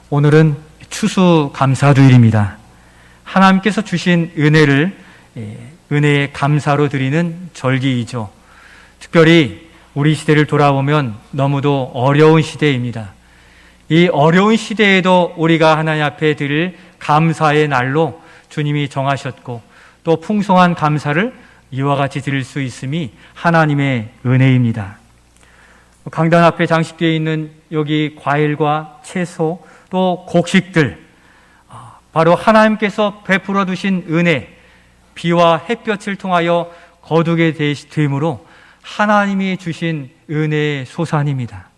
오늘은 추수감사주일입니다. 하나님께서 주신 은혜의 감사로 드리는 절기이죠. 특별히 우리 시대를 돌아보면 너무도 어려운 시대입니다. 이 어려운 시대에도 우리가 하나님 앞에 드릴 감사의 날로 주님이 정하셨고, 또 풍성한 감사를 이와 같이 드릴 수 있음이 하나님의 은혜입니다. 강단 앞에 장식되어 있는 여기 과일과 채소, 또 곡식들, 바로 하나님께서 베풀어 두신 은혜, 비와 햇볕을 통하여 거두게 됨으로 하나님이 주신 은혜의 소산입니다.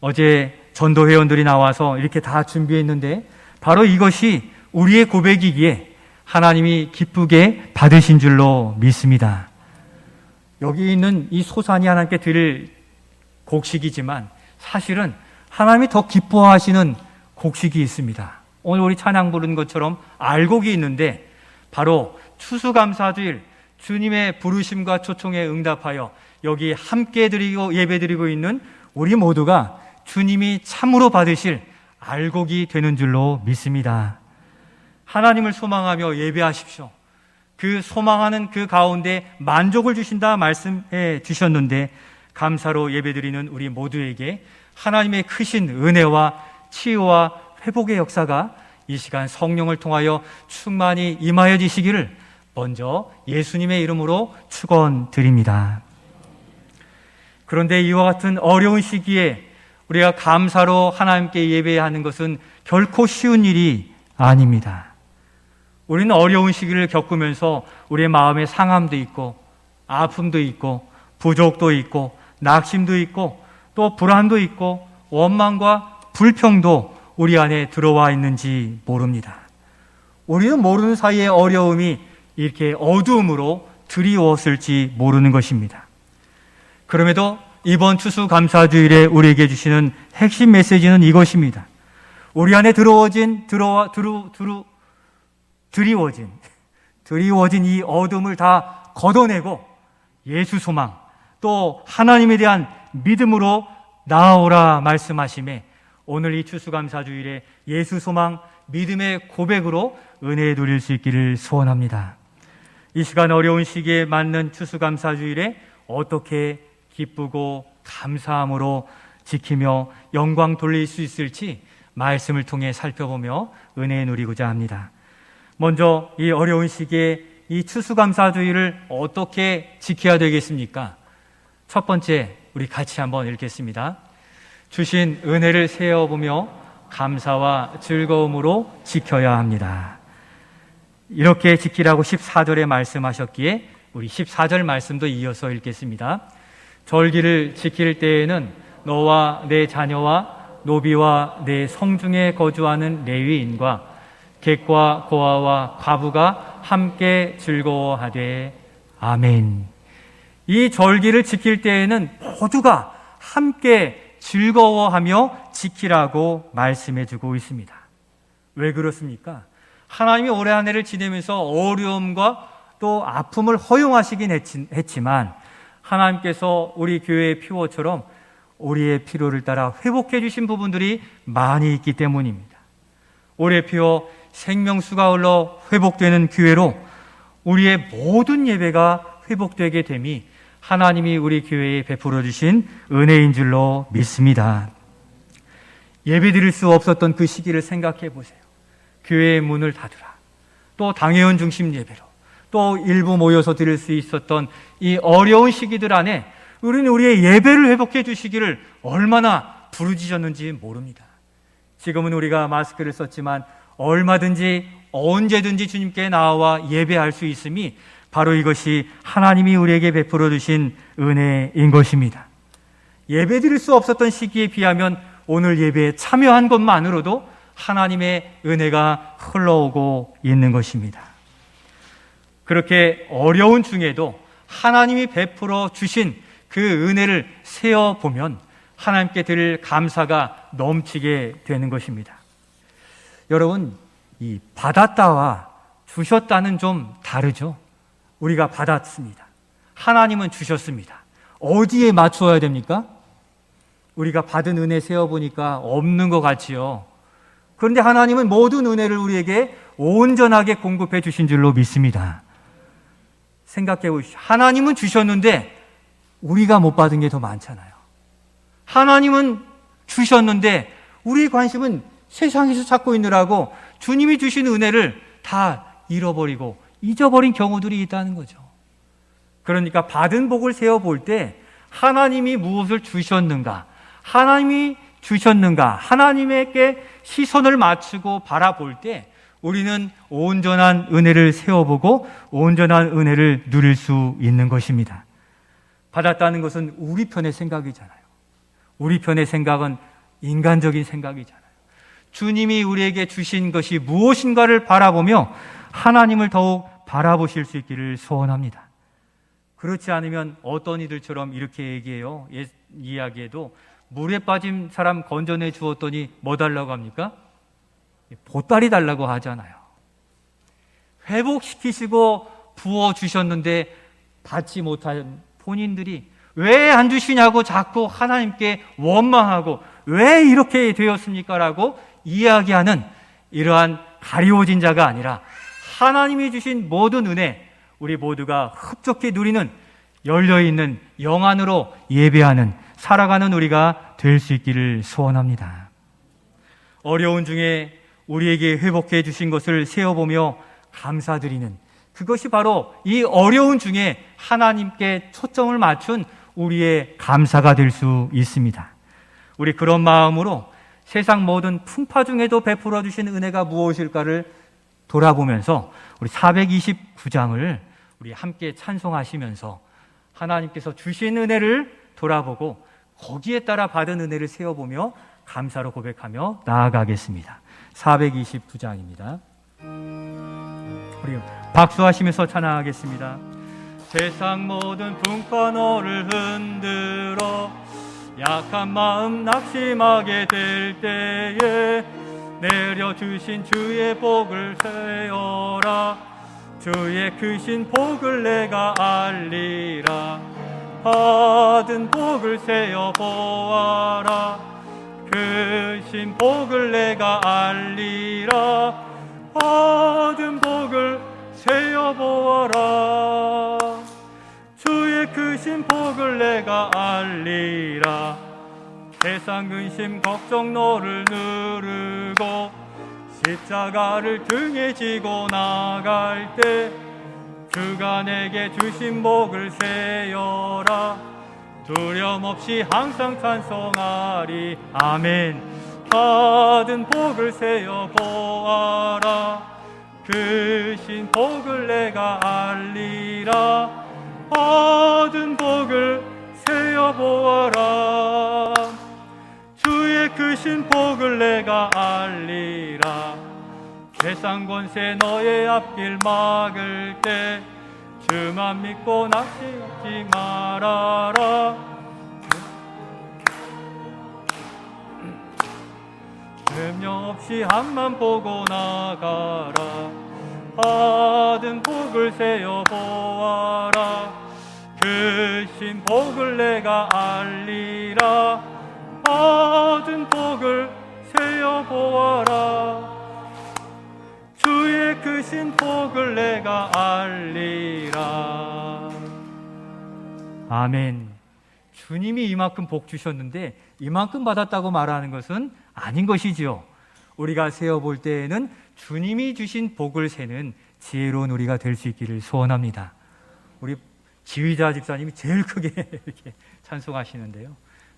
어제 전도회원들이 나와서 이렇게 다 준비했는데 바로 이것이 우리의 고백이기에 하나님이 기쁘게 받으신 줄로 믿습니다. 여기 있는 이 소산이 하나님께 드릴 곡식이지만 사실은 하나님이 더 기뻐하시는 곡식이 있습니다. 오늘 우리 찬양 부른 것처럼 알곡이 있는데 바로 추수감사주일 주님의 부르심과 초청에 응답하여 여기 함께 드리고 예배드리고 있는 우리 모두가 주님이 참으로 받으실 알곡이 되는 줄로 믿습니다. 하나님을 소망하며 예배하십시오. 그 소망하는 그 가운데 만족을 주신다 말씀해 주셨는데, 감사로 예배드리는 우리 모두에게 하나님의 크신 은혜와 치유와 회복의 역사가 이 시간 성령을 통하여 충만히 임하여지시기를 먼저 예수님의 이름으로 축원드립니다. 그런데 이와 같은 어려운 시기에 우리가 감사로 하나님께 예배하는 것은 결코 쉬운 일이 아닙니다. 우리는 어려운 시기를 겪으면서 우리의 마음에 상함도 있고, 아픔도 있고, 부족도 있고, 낙심도 있고, 또 불안도 있고, 원망과 불평도 우리 안에 들어와 있는지 모릅니다. 우리는 모르는 사이에 어려움이 이렇게 어두움으로 드리웠을지 모르는 것입니다. 그럼에도 이번 추수감사주일에 우리에게 주시는 핵심 메시지는 이것입니다. 우리 안에 드리워진 이 어둠을 다 걷어내고 예수 소망, 또 하나님에 대한 믿음으로 나아오라 말씀하심에 오늘 이 추수감사주일에 예수 소망, 믿음의 고백으로 은혜 누릴 수 있기를 소원합니다. 이 시간 어려운 시기에 맞는 추수감사주일에 어떻게 기쁘고 감사함으로 지키며 영광 돌릴 수 있을지 말씀을 통해 살펴보며 은혜 누리고자 합니다. 먼저 이 어려운 시기에 이 추수감사주일을 어떻게 지켜야 되겠습니까? 첫 번째, 우리 같이 한번 읽겠습니다. 주신 은혜를 세어보며 감사와 즐거움으로 지켜야 합니다. 이렇게 지키라고 14절에 말씀하셨기에 우리 14절 말씀도 이어서 읽겠습니다. 절기를 지킬 때에는 너와 내 자녀와 노비와 내 성중에 거주하는 레위인과 객과 고아와 과부가 함께 즐거워하되 아멘. 이 절기를 지킬 때에는 모두가 함께 즐거워하며 지키라고 말씀해주고 있습니다. 왜 그렇습니까? 하나님이 올해 한 해를 지내면서 어려움과 또 아픔을 허용하시긴 했지만 하나님께서 우리 교회의 피로처럼 우리의 필요를 따라 회복해 주신 부분들이 많이 있기 때문입니다. 올해 피로 생명수가 흘러 회복되는 교회로 우리의 모든 예배가 회복되게 됨이 하나님이 우리 교회에 베풀어 주신 은혜인 줄로 믿습니다. 예배 드릴 수 없었던 그 시기를 생각해 보세요. 교회의 문을 닫으라, 또 당회원 중심 예배로, 또 일부 모여서 드릴 수 있었던 이 어려운 시기들 안에 우리는 우리의 예배를 회복해 주시기를 얼마나 부르짖었는지 모릅니다. 지금은 우리가 마스크를 썼지만 얼마든지 언제든지 주님께 나와 예배할 수 있음이 바로 이것이 하나님이 우리에게 베풀어 주신 은혜인 것입니다. 예배 드릴 수 없었던 시기에 비하면 오늘 예배에 참여한 것만으로도 하나님의 은혜가 흘러오고 있는 것입니다. 그렇게 어려운 중에도 하나님이 베풀어 주신 그 은혜를 세어보면 하나님께 드릴 감사가 넘치게 되는 것입니다. 여러분, 이 받았다와 주셨다는 좀 다르죠? 우리가 받았습니다. 하나님은 주셨습니다. 어디에 맞춰야 됩니까? 우리가 받은 은혜 세어보니까 없는 것 같지요. 그런데 하나님은 모든 은혜를 우리에게 온전하게 공급해 주신 줄로 믿습니다. 생각해 보십시오. 하나님은 주셨는데 우리가 못 받은 게 더 많잖아요. 하나님은 주셨는데 우리의 관심은 세상에서 찾고 있느라고 주님이 주신 은혜를 다 잃어버리고 잊어버린 경우들이 있다는 거죠. 그러니까 받은 복을 세어볼 때 하나님이 무엇을 주셨는가, 하나님이 주셨는가, 하나님에게 시선을 맞추고 바라볼 때 우리는 온전한 은혜를 세워보고 온전한 은혜를 누릴 수 있는 것입니다. 받았다는 것은 우리 편의 생각이잖아요. 우리 편의 생각은 인간적인 생각이잖아요. 주님이 우리에게 주신 것이 무엇인가를 바라보며 하나님을 더욱 바라보실 수 있기를 소원합니다. 그렇지 않으면 어떤 이들처럼 이렇게 얘기해요. 이야기에도 물에 빠진 사람 건져내 주었더니 뭐 달라고 합니까? 보따리 달라고 하잖아요. 회복시키시고 부어주셨는데 받지 못한 본인들이 왜 안 주시냐고 자꾸 하나님께 원망하고 왜 이렇게 되었습니까? 라고 이야기하는 이러한 가리워진 자가 아니라 하나님이 주신 모든 은혜, 우리 모두가 흡족히 누리는 열려있는 영 안으로 예배하는 살아가는 우리가 될 수 있기를 소원합니다. 어려운 중에 우리에게 회복해 주신 것을 세어보며 감사드리는 그것이 바로 이 어려운 중에 하나님께 초점을 맞춘 우리의 감사가 될 수 있습니다. 우리 그런 마음으로 세상 모든 풍파 중에도 베풀어 주신 은혜가 무엇일까를 돌아보면서 우리 429장을 우리 함께 찬송하시면서 하나님께서 주신 은혜를 돌아보고 거기에 따라 받은 은혜를 세어보며 감사로 고백하며 나아가겠습니다. 429장입니다. 우리 박수하시면서 찬양하겠습니다. 세상 모든 풍파 너를 흔들어 약한 마음 낙심하게 될 때에 내려주신 주의 복을 세어라. 주의 크신 복을 내가 알리라. 받은 복을 세어 보아라. 크신 복을 내가 알리라. 받은 복을 세어 보아라. 주의 크신 복을 내가 알리라. 세상 근심 걱정 너를 누르고 십자가를 등에 지고 나갈 때 주가 내게 주신 복을 세어라. 두려움 없이 항상 찬송하리. 아멘. 받은 복을 세어 보아라. 크신 복을 내가 알리라. 받은 복을 세어 보아라. 주의 크신 복을 내가 알리라. 세상 권세 너의 앞길 막을 때 주만 믿고 낙심하지 말아라. 염려 없이 앞만 보고 나가라. 받은 복을 세어 보아라. 크신 복을 내가 알리라. 받은 복을 세어 보아라. 주의 크신 복을 내가 알리라. 아멘. 주님이 이만큼 복 주셨는데 이만큼 받았다고 말하는 것은 아닌 것이지요. 우리가 세어볼 때에는 주님이 주신 복을 세는 지혜로운 우리가 될 수 있기를 소원합니다. 우리 지휘자 집사님이 제일 크게 이렇게 찬송하시는데요.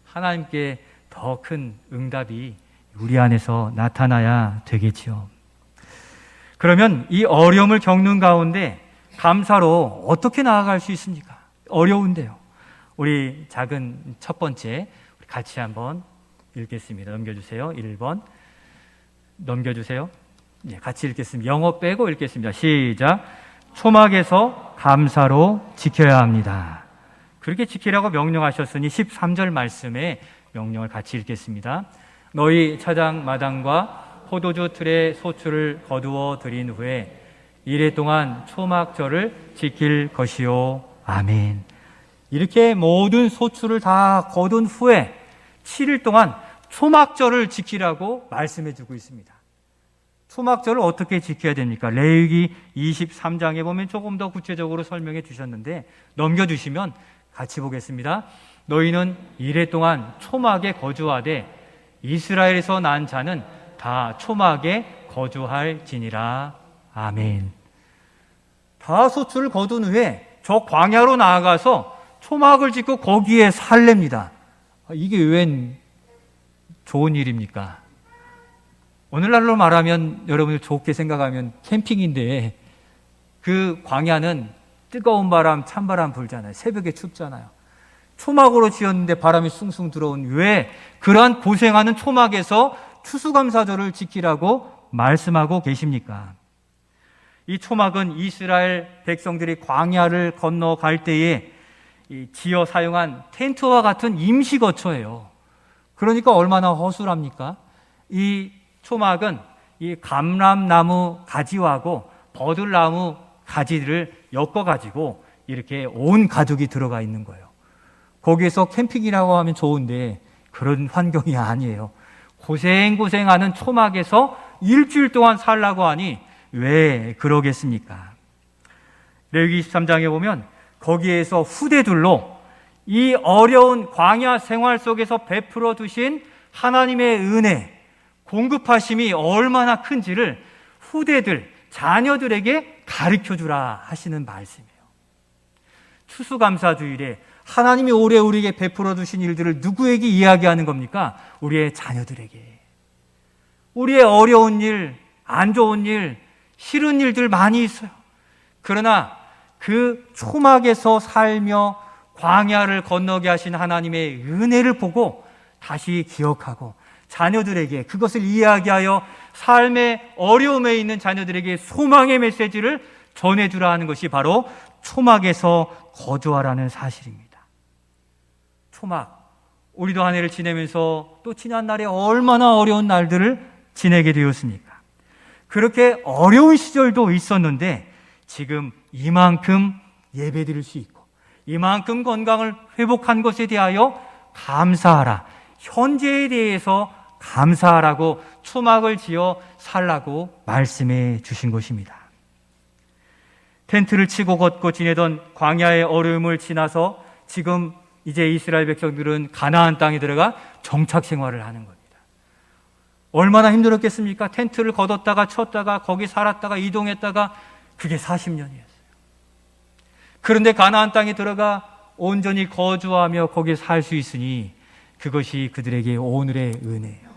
하나님께 더 큰 응답이 우리 안에서 나타나야 되겠지요. 그러면 이 어려움을 겪는 가운데 감사로 어떻게 나아갈 수 있습니까? 어려운데요. 우리 작은 첫 번째 같이 한번 읽겠습니다. 넘겨주세요. 1번 넘겨주세요. 네, 같이 읽겠습니다. 영어 빼고 읽겠습니다. 시작. 초막에서 감사로 지켜야 합니다. 그렇게 지키라고 명령하셨으니 13절 말씀에 명령을 같이 읽겠습니다. 너희 차장 마당과 포도주 틀에 소출을 거두어 드린 후에 이래 동안 초막절을 지킬 것이요. 아멘. 이렇게 모든 소출을 다 거둔 후에 7일 동안 초막절을 지키라고 말씀해 주고 있습니다. 초막절을 어떻게 지켜야 됩니까? 레위기 23장에 보면 조금 더 구체적으로 설명해 주셨는데 넘겨주시면 같이 보겠습니다. 너희는 이레 동안 초막에 거주하되 이스라엘에서 난 자는 다 초막에 거주할지니라. 아멘. 다 소출을 거둔 후에 저 광야로 나아가서 초막을 짓고 거기에 살랍니다. 이게 웬 좋은 일입니까? 오늘날로 말하면 여러분들 좋게 생각하면 캠핑인데 그 광야는 뜨거운 바람, 찬바람 불잖아요. 새벽에 춥잖아요. 초막으로 지었는데 바람이 숭숭 들어온 왜 그러한 고생하는 초막에서 추수감사절을 지키라고 말씀하고 계십니까? 이 초막은 이스라엘 백성들이 광야를 건너갈 때에 지어 사용한 텐트와 같은 임시거처예요. 그러니까 얼마나 허술합니까? 이 초막은 이 감람나무 가지하고 버들나무 가지를 엮어가지고 이렇게 온 가족이 들어가 있는 거예요. 거기에서 캠핑이라고 하면 좋은데 그런 환경이 아니에요. 고생하는 초막에서 일주일 동안 살라고 하니 왜 그러겠습니까? 레위기 23장에 보면 거기에서 후대들로 이 어려운 광야 생활 속에서 베풀어 두신 하나님의 은혜, 공급하심이 얼마나 큰지를 후대들, 자녀들에게 가르쳐 주라 하시는 말씀이에요. 추수감사주일에 하나님이 올해 우리에게 베풀어 주신 일들을 누구에게 이야기하는 겁니까? 우리의 자녀들에게. 우리의 어려운 일, 안 좋은 일, 싫은 일들 많이 있어요. 그러나 그 초막에서 살며 광야를 건너게 하신 하나님의 은혜를 보고 다시 기억하고 자녀들에게 그것을 이야기하여 삶의 어려움에 있는 자녀들에게 소망의 메시지를 전해주라 하는 것이 바로 초막에서 거주하라는 사실입니다. 초막, 우리도 한 해를 지내면서 또 지난 날에 얼마나 어려운 날들을 지내게 되었습니까? 그렇게 어려운 시절도 있었는데 지금 이만큼 예배드릴 수 있고 이만큼 건강을 회복한 것에 대하여 감사하라. 현재에 대해서 감사하라고 초막을 지어 살라고 말씀해 주신 것입니다. 텐트를 치고 걷고 지내던 광야의 어려움을 지나서 지금 이제 이스라엘 백성들은 가나안 땅에 들어가 정착 생활을 하는 겁니다. 얼마나 힘들었겠습니까? 텐트를 걷었다가 쳤다가 거기 살았다가 이동했다가 그게 40년이었어요. 그런데 가나안 땅에 들어가 온전히 거주하며 거기에 살 수 있으니 그것이 그들에게 오늘의 은혜예요.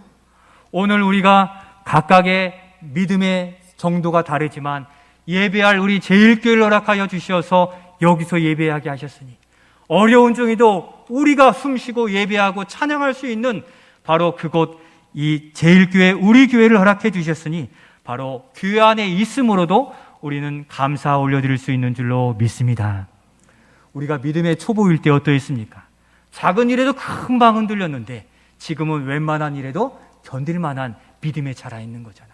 오늘 우리가 각각의 믿음의 정도가 다르지만 예배할 우리 제일교회를 허락하여 주셔서 여기서 예배하게 하셨으니 어려운 중에도 우리가 숨쉬고 예배하고 찬양할 수 있는 바로 그곳 이 제일교회 우리 교회를 허락해 주셨으니 바로 교회 안에 있음으로도 우리는 감사 올려드릴 수 있는 줄로 믿습니다. 우리가 믿음의 초보일 때 어떠했습니까? 작은 일에도 금방 흔들렸는데 지금은 웬만한 일에도 견딜 만한 믿음에 자라 있는 거잖아요.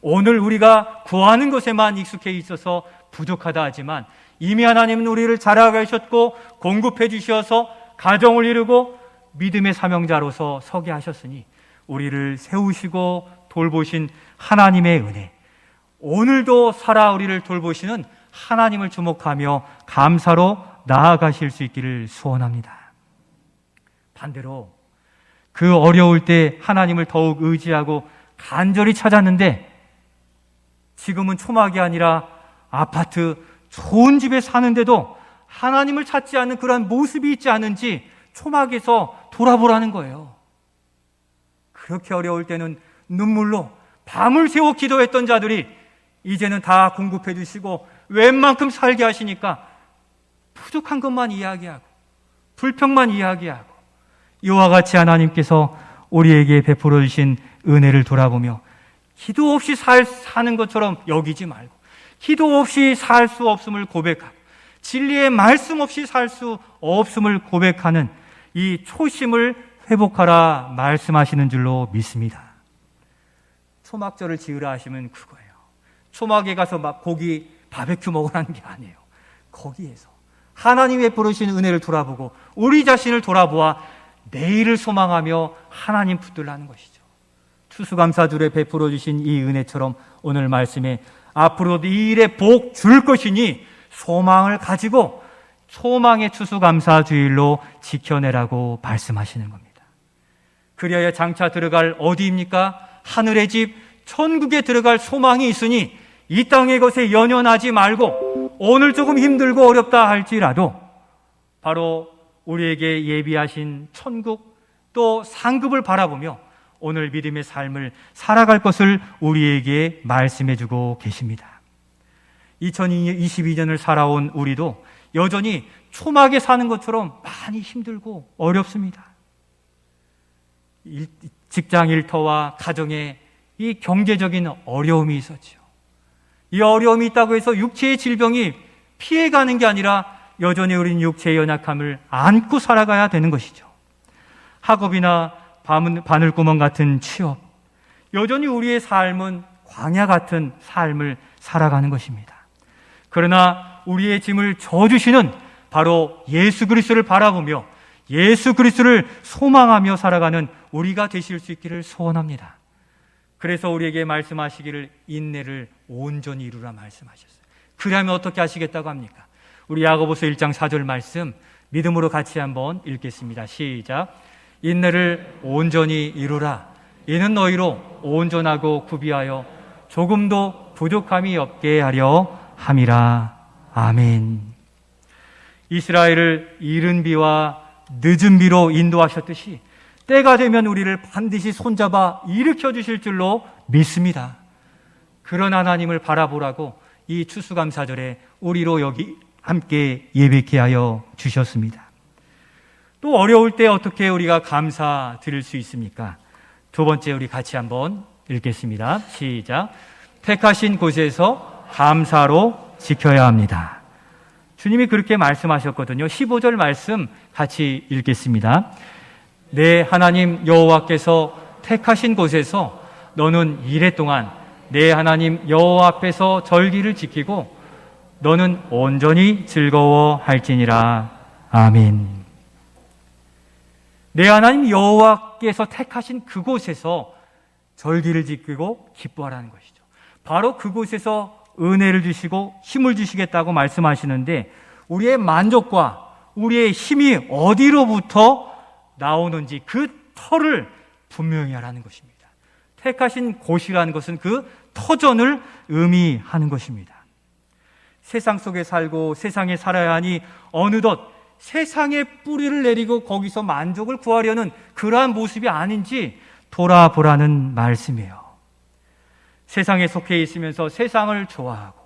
오늘 우리가 구하는 것에만 익숙해 있어서 부족하다 하지만 이미 하나님은 우리를 자라게 하셨고 공급해 주셔서 가정을 이루고 믿음의 사명자로서 서게 하셨으니 우리를 세우시고 돌보신 하나님의 은혜, 오늘도 살아 우리를 돌보시는 하나님을 주목하며 감사로 나아가실 수 있기를 소원합니다. 반대로 그 어려울 때 하나님을 더욱 의지하고 간절히 찾았는데 지금은 초막이 아니라 아파트 좋은 집에 사는데도 하나님을 찾지 않는 그러한 모습이 있지 않은지 초막에서 돌아보라는 거예요. 그렇게 어려울 때는 눈물로 밤을 새워 기도했던 자들이 이제는 다 공급해 주시고 웬만큼 살게 하시니까 부족한 것만 이야기하고 불평만 이야기하고 이와 같이 하나님께서 우리에게 베풀어 주신 은혜를 돌아보며 기도 없이 사는 것처럼 여기지 말고 기도 없이 살 수 없음을 고백하고 진리의 말씀 없이 살 수 없음을 고백하는 이 초심을 회복하라 말씀하시는 줄로 믿습니다. 초막절을 지으라 하시면 그거예요. 초막에 가서 막 고기 바베큐 먹으라는 게 아니에요. 거기에서 하나님의 부르신 은혜를 돌아보고 우리 자신을 돌아보아 내일을 소망하며 하나님 붙들라는 것이죠. 추수감사주에 베풀어 주신 이 은혜처럼 오늘 말씀에 앞으로도 이 일에 복 줄 것이니 소망을 가지고 소망의 추수감사주일로 지켜내라고 말씀하시는 겁니다. 그리하여 장차 들어갈 어디입니까? 하늘의 집 천국에 들어갈 소망이 있으니 이 땅의 것에 연연하지 말고 오늘 조금 힘들고 어렵다 할지라도 바로 우리에게 예비하신 천국 또 상급을 바라보며 오늘 믿음의 삶을 살아갈 것을 우리에게 말씀해 주고 계십니다. 2022년을 살아온 우리도 여전히 초막에 사는 것처럼 많이 힘들고 어렵습니다. 직장 일터와 가정에 이 경제적인 어려움이 있었죠. 이 어려움이 있다고 해서 육체의 질병이 피해가는 게 아니라 여전히 우리는 육체의 연약함을 안고 살아가야 되는 것이죠. 학업이나 바늘구멍 같은 취업, 여전히 우리의 삶은 광야 같은 삶을 살아가는 것입니다. 그러나 우리의 짐을 져주시는 바로 예수 그리스도를 바라보며 예수 그리스도를 소망하며 살아가는 우리가 되실 수 있기를 소원합니다. 그래서 우리에게 말씀하시기를 인내를 온전히 이루라 말씀하셨어요. 그러면 어떻게 하시겠다고 합니까? 우리 야고보서 1장 4절 말씀 믿음으로 같이 한번 읽겠습니다. 시작. 인내를 온전히 이루라. 이는 너희로 온전하고 구비하여 조금도 부족함이 없게 하려 함이라. 아멘. 이스라엘을 이른 비와 늦은 비로 인도하셨듯이 때가 되면 우리를 반드시 손잡아 일으켜 주실 줄로 믿습니다. 그런 하나님을 바라보라고 이 추수감사절에 우리로 여기 함께 예배케 하여 주셨습니다. 또 어려울 때 어떻게 우리가 감사드릴 수 있습니까? 두 번째 우리 같이 한번 읽겠습니다. 시작. 택하신 곳에서 감사로 지켜야 합니다. 주님이 그렇게 말씀하셨거든요. 15절 말씀 같이 읽겠습니다. 내 하나님 여호와께서 택하신 곳에서 너는 이래 동안 내 하나님 여호와 앞에서 절기를 지키고 너는 온전히 즐거워할지니라. 아멘. 내 하나님 여호와께서 택하신 그곳에서 절기를 지키고 기뻐하라는 것이죠. 바로 그곳에서 은혜를 주시고 힘을 주시겠다고 말씀하시는데 우리의 만족과 우리의 힘이 어디로부터 나오는지 그 터를 분명히 하라는 것입니다. 택하신 곳이라는 것은 그 터전을 의미하는 것입니다. 세상 속에 살고 세상에 살아야 하니 어느덧 세상에 뿌리를 내리고 거기서 만족을 구하려는 그러한 모습이 아닌지 돌아보라는 말씀이에요. 세상에 속해 있으면서 세상을 좋아하고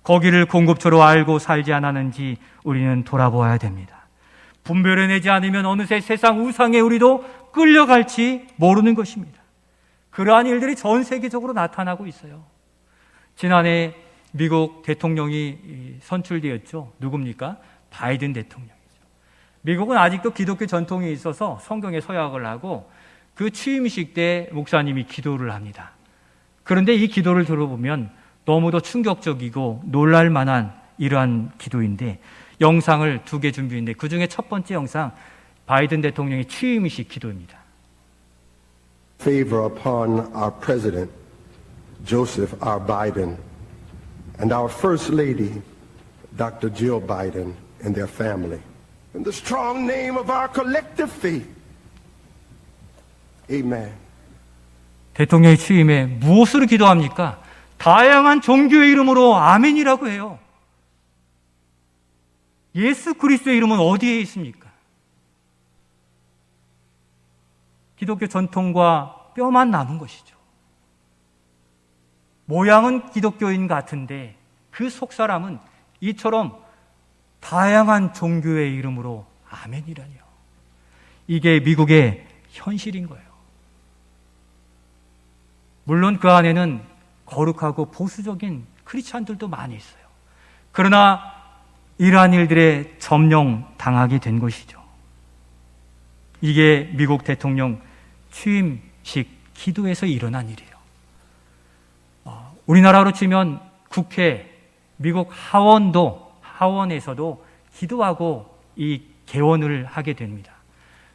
거기를 공급처로 알고 살지 않았는지 우리는 돌아보아야 됩니다. 분별해내지 않으면 어느새 세상 우상에 우리도 끌려갈지 모르는 것입니다. 그러한 일들이 전 세계적으로 나타나고 있어요. 지난해 미국 대통령이 선출되었죠. 누굽니까? 바이든 대통령이죠. 미국은 아직도 기독교 전통이 있어서 성경에 서약을 하고 그 취임식 때 목사님이 기도를 합니다. 그런데 이 기도를 들어보면 너무도 충격적이고 놀랄 만한 이러한 기도인데 영상을 2개 준비했는데 그 중에 첫 번째 영상 바이든 대통령의 취임식 기도입니다. Favor upon our president, Joseph R. Biden, and our first lady, Dr. Jill Biden, and their family. In the strong name of our collective faith. Amen. 대통령의 취임에 무엇으로 기도합니까? 다양한 종교의 이름으로 아멘이라고 해요. 예수 그리스도의 이름은 어디에 있습니까? 기독교 전통과 뼈만 남은 것이죠. 모양은 기독교인 같은데 그 속사람은 이처럼 다양한 종교의 이름으로 아멘이라뇨. 이게 미국의 현실인 거예요. 물론 그 안에는 거룩하고 보수적인 크리스찬들도 많이 있어요. 그러나 이러한 일들에 점령당하게 된 것이죠. 이게 미국 대통령 취임식 기도에서 일어난 일이에요. 우리나라로 치면 국회, 미국 하원에서도 기도하고 이 개원을 하게 됩니다.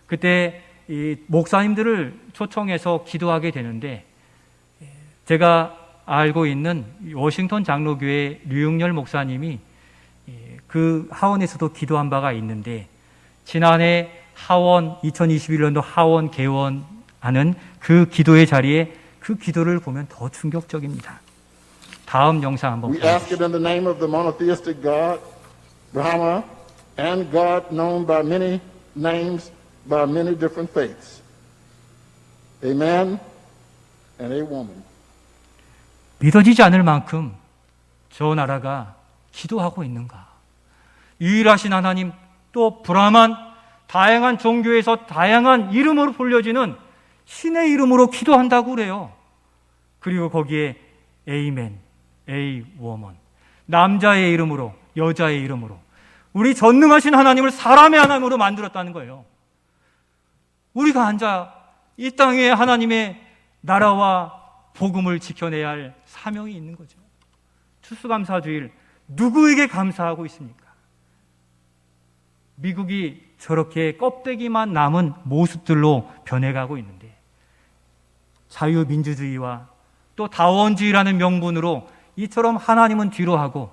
그때 이 목사님들을 초청해서 기도하게 되는데 제가 알고 있는 워싱턴 장로교회 류용렬 목사님이 그 하원에서도 기도한 바가 있는데, 지난해 하원 2021년도 하원 개원하는 그 기도의 자리에 그 기도를 보면 더 충격적입니다. 다음 영상 한번 We 보세요. ask it in the name of the monotheistic God, Brahma, and God known by many names, by many different faiths. A man and a woman. 믿어지지 않을 만큼 저 나라가 기도하고 있는가? 유일하신 하나님, 또 브라만, 다양한 종교에서 다양한 이름으로 불려지는 신의 이름으로 기도한다고 그래요. 그리고 거기에 에이맨, 에이 워먼, 남자의 이름으로, 여자의 이름으로, 우리 전능하신 하나님을 사람의 하나님으로 만들었다는 거예요. 우리가 앉아 이 땅에 하나님의 나라와 복음을 지켜내야 할 사명이 있는 거죠. 추수감사주일 누구에게 감사하고 있습니까? 미국이 저렇게 껍데기만 남은 모습들로 변해가고 있는데, 자유민주주의와 또 다원주의라는 명분으로 이처럼 하나님은 뒤로 하고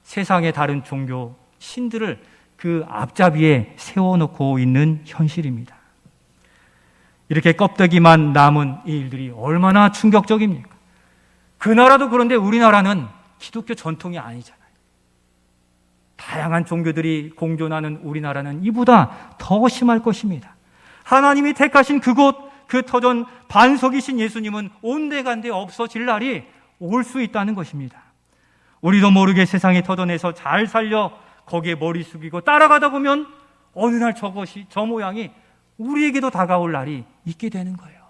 세상의 다른 종교 신들을 그 앞잡이에 세워놓고 있는 현실입니다. 이렇게 껍데기만 남은 이 일들이 얼마나 충격적입니까? 그 나라도 그런데 우리나라는 기독교 전통이 아니잖아요. 다양한 종교들이 공존하는 우리나라는 이보다 더 심할 것입니다. 하나님이 택하신 그곳, 그 터전 반석이신 예수님은 온데간데 없어질 날이 올 수 있다는 것입니다. 우리도 모르게 세상의 터전에서 잘 살려 거기에 머리 숙이고 따라가다 보면 어느 날 저것이, 저 모양이 우리에게도 다가올 날이 있게 되는 거예요.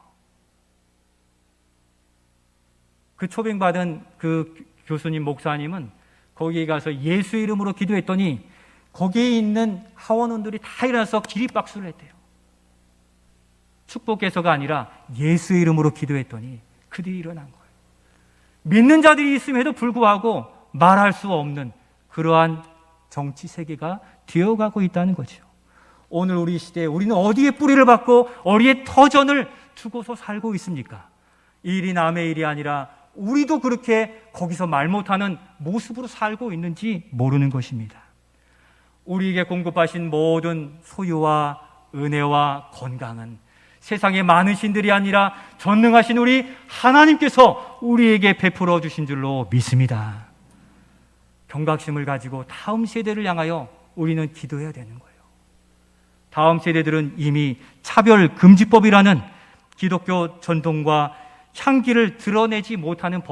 그 초빙받은 그 교수님, 목사님은 거기에 가서 예수 이름으로 기도했더니 거기에 있는 하원원들이 다 일어나서 기립박수를 했대요. 축복해서가 아니라 예수 이름으로 기도했더니 그들이 일어난 거예요. 믿는 자들이 있음에도 불구하고 말할 수 없는 그러한 정치 세계가 되어가고 있다는 거죠. 오늘 우리 시대에 우리는 어디에 뿌리를 받고 어디에 터전을 두고서 살고 있습니까? 이 일이 남의 일이 아니라 우리도 그렇게 거기서 말 못하는 모습으로 살고 있는지 모르는 것입니다. 우리에게 공급하신 모든 소유와 은혜와 건강은 세상의 많은 신들이 아니라 전능하신 우리 하나님께서 우리에게 베풀어 주신 줄로 믿습니다. 경각심을 가지고 다음 세대를 향하여 우리는 기도해야 되는 거예요. 다음 세대들은 이미 차별금지법이라는 기독교 전통과 향기를 드러내지 못하는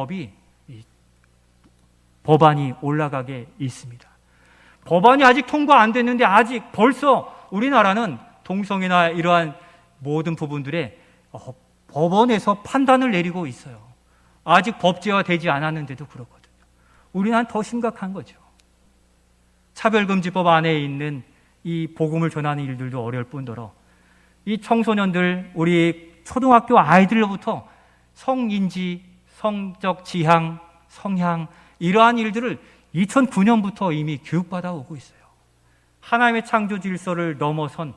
법안이 올라가게 있습니다. 법안이 아직 통과 안 됐는데 아직 벌써 우리나라는 동성애나 이러한 모든 부분들에 법원에서 판단을 내리고 있어요. 아직 법제화되지 않았는데도 그렇거든요. 우리는 더 심각한 거죠. 차별금지법 안에 있는 이 복음을 전하는 일들도 어려울 뿐더러 이 청소년들, 우리 초등학교 아이들로부터 성인지, 성적 지향, 성향 이러한 일들을 2009년부터 이미 교육받아 오고 있어요. 하나님의 창조 질서를 넘어선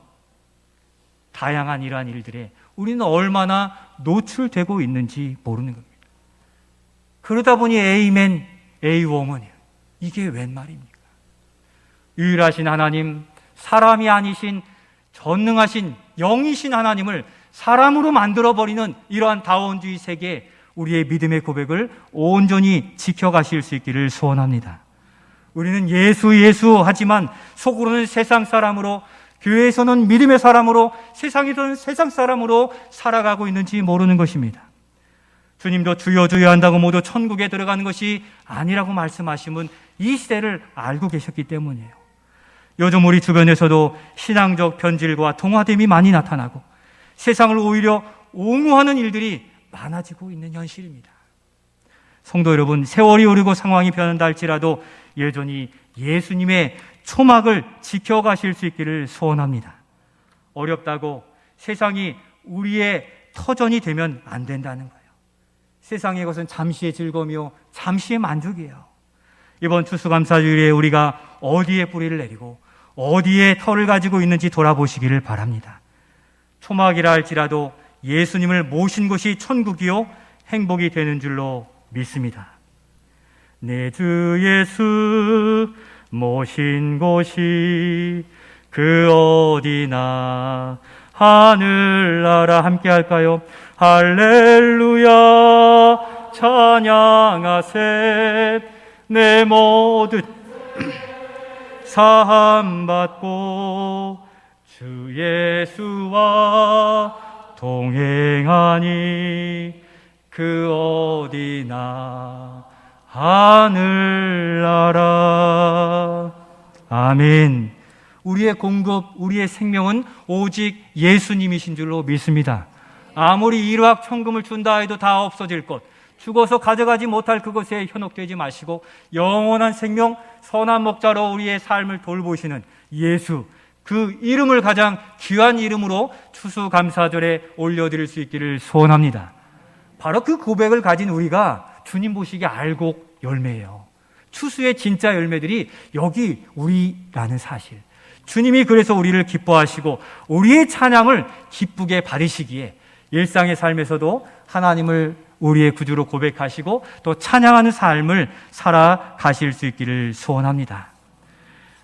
다양한 이러한 일들에 우리는 얼마나 노출되고 있는지 모르는 겁니다. 그러다 보니 에이맨, 에이워먼이에요. 이게 웬 말입니까? 유일하신 하나님, 사람이 아니신 전능하신 영이신 하나님을 사람으로 만들어버리는 이러한 다원주의 세계에 우리의 믿음의 고백을 온전히 지켜가실 수 있기를 소원합니다. 우리는 예수 하지만 속으로는 세상 사람으로, 교회에서는 믿음의 사람으로, 세상에서는 세상 사람으로 살아가고 있는지 모르는 것입니다. 주님도 주여 주여 한다고 모두 천국에 들어가는 것이 아니라고 말씀하심은 이 시대를 알고 계셨기 때문이에요. 요즘 우리 주변에서도 신앙적 변질과 동화됨이 많이 나타나고 세상을 오히려 옹호하는 일들이 많아지고 있는 현실입니다. 성도 여러분, 세월이 오르고 상황이 변한다 할지라도 여전히 예수님의 초막을 지켜가실 수 있기를 소원합니다. 어렵다고 세상이 우리의 터전이 되면 안 된다는 거예요. 세상의 것은 잠시의 즐거움이요 잠시의 만족이에요. 이번 추수감사주일에 우리가 어디에 뿌리를 내리고 어디에 터를 가지고 있는지 돌아보시기를 바랍니다. 초막이라 할지라도 예수님을 모신 곳이 천국이요 행복이 되는 줄로 믿습니다. 내 주 예수 모신 곳이 그 어디나 하늘나라 함께 할까요? 할렐루야 찬양하세 내 모든 사함받고 주 예수와 동행하니 그 어디나 하늘나라. 아멘. 우리의 공급, 우리의 생명은 오직 예수님이신 줄로 믿습니다. 아무리 일확천금을 준다 해도 다 없어질 것, 죽어서 가져가지 못할 그것에 현혹되지 마시고 영원한 생명, 선한 목자로 우리의 삶을 돌보시는 예수, 그 이름을 가장 귀한 이름으로 추수감사절에 올려드릴 수 있기를 소원합니다. 바로 그 고백을 가진 우리가 주님 보시기에 알곡 열매예요. 추수의 진짜 열매들이 여기 우리라는 사실. 주님이 그래서 우리를 기뻐하시고 우리의 찬양을 기쁘게 받으시기에 일상의 삶에서도 하나님을 우리의 구주로 고백하시고 또 찬양하는 삶을 살아가실 수 있기를 소원합니다.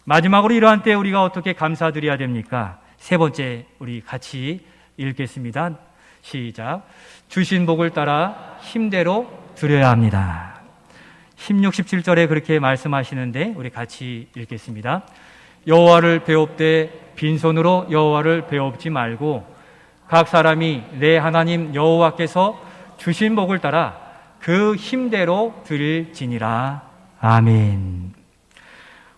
마지막으로 이러한 때 우리가 어떻게 감사드려야 됩니까? 세 번째 우리 같이 읽겠습니다. 시작. 주신 복을 따라 힘대로 드려야 합니다. 16, 17절에 그렇게 말씀하시는데 우리 같이 읽겠습니다. 여호와를 배웁되 빈손으로 여호와를 배웁지 말고 각 사람이 내 하나님 여호와께서 주신 복을 따라 그 힘대로 드릴지니라. 아멘.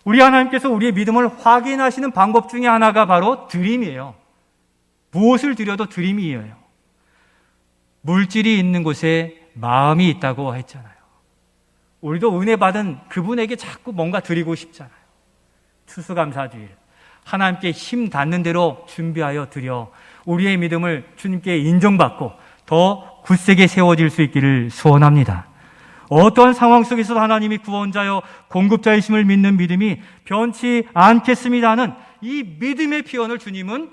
우리 하나님께서 우리의 믿음을 확인하시는 방법 중에 하나가 바로 드림이에요. 무엇을 드려도 드림이에요. 물질이 있는 곳에 마음이 있다고 했잖아요. 우리도 은혜 받은 그분에게 자꾸 뭔가 드리고 싶잖아요. 추수감사주일, 하나님께 힘 닿는 대로 준비하여 드려 우리의 믿음을 주님께 인정받고 더 굳세게 세워질 수 있기를 소원합니다. 어떠한 상황 속에서도 하나님이 구원자여 공급자이심을 믿는 믿음이 변치 않겠습니다 하는 이 믿음의 피언을 주님은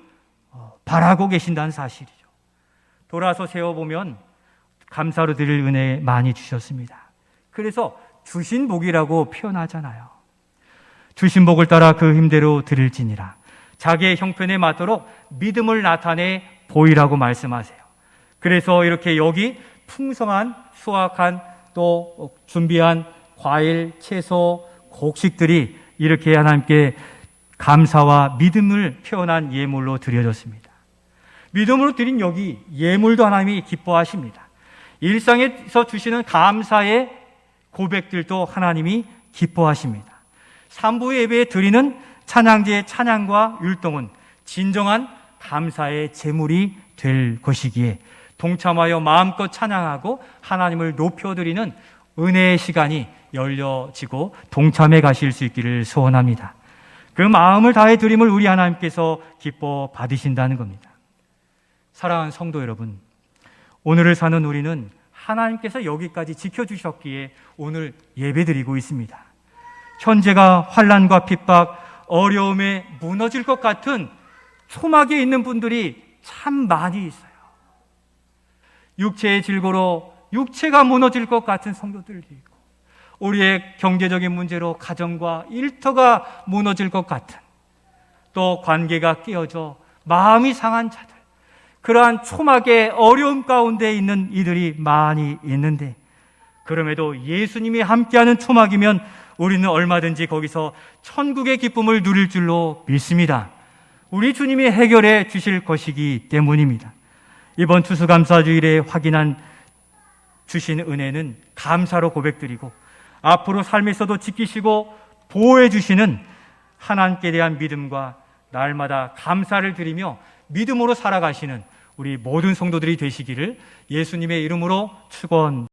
바라고 계신다는 사실이죠. 돌아서 세워보면 감사로 드릴 은혜 많이 주셨습니다. 그래서 주신 복이라고 표현하잖아요. 주신 복을 따라 그 힘대로 드릴지니라. 자기의 형편에 맞도록 믿음을 나타내 보이라고 말씀하세요. 그래서 이렇게 여기 풍성한 수확한 또 준비한 과일, 채소, 곡식들이 이렇게 하나님께 감사와 믿음을 표현한 예물로 드려졌습니다. 믿음으로 드린 여기 예물도 하나님이 기뻐하십니다. 일상에서 주시는 감사의 고백들도 하나님이 기뻐하십니다. 삼부 예배에 드리는 찬양제의 찬양과 율동은 진정한 감사의 제물이 될 것이기에 동참하여 마음껏 찬양하고 하나님을 높여드리는 은혜의 시간이 열려지고 동참해 가실 수 있기를 소원합니다. 그 마음을 다해 드림을 우리 하나님께서 기뻐 받으신다는 겁니다. 사랑하는 성도 여러분, 오늘을 사는 우리는 하나님께서 여기까지 지켜주셨기에 오늘 예배드리고 있습니다. 현재가 환난과 핍박, 어려움에 무너질 것 같은 초막에 있는 분들이 참 많이 있어요. 육체의 질고로 육체가 무너질 것 같은 성도들도 있고, 우리의 경제적인 문제로 가정과 일터가 무너질 것 같은, 또 관계가 깨어져 마음이 상한 자들, 그러한 초막의 어려움 가운데 있는 이들이 많이 있는데, 그럼에도 예수님이 함께하는 초막이면 우리는 얼마든지 거기서 천국의 기쁨을 누릴 줄로 믿습니다. 우리 주님이 해결해 주실 것이기 때문입니다. 이번 추수감사주일에 확인한 주신 은혜는 감사로 고백드리고 앞으로 삶에서도 지키시고 보호해 주시는 하나님께 대한 믿음과 날마다 감사를 드리며 믿음으로 살아가시는 우리 모든 성도들이 되시기를 예수님의 이름으로 축원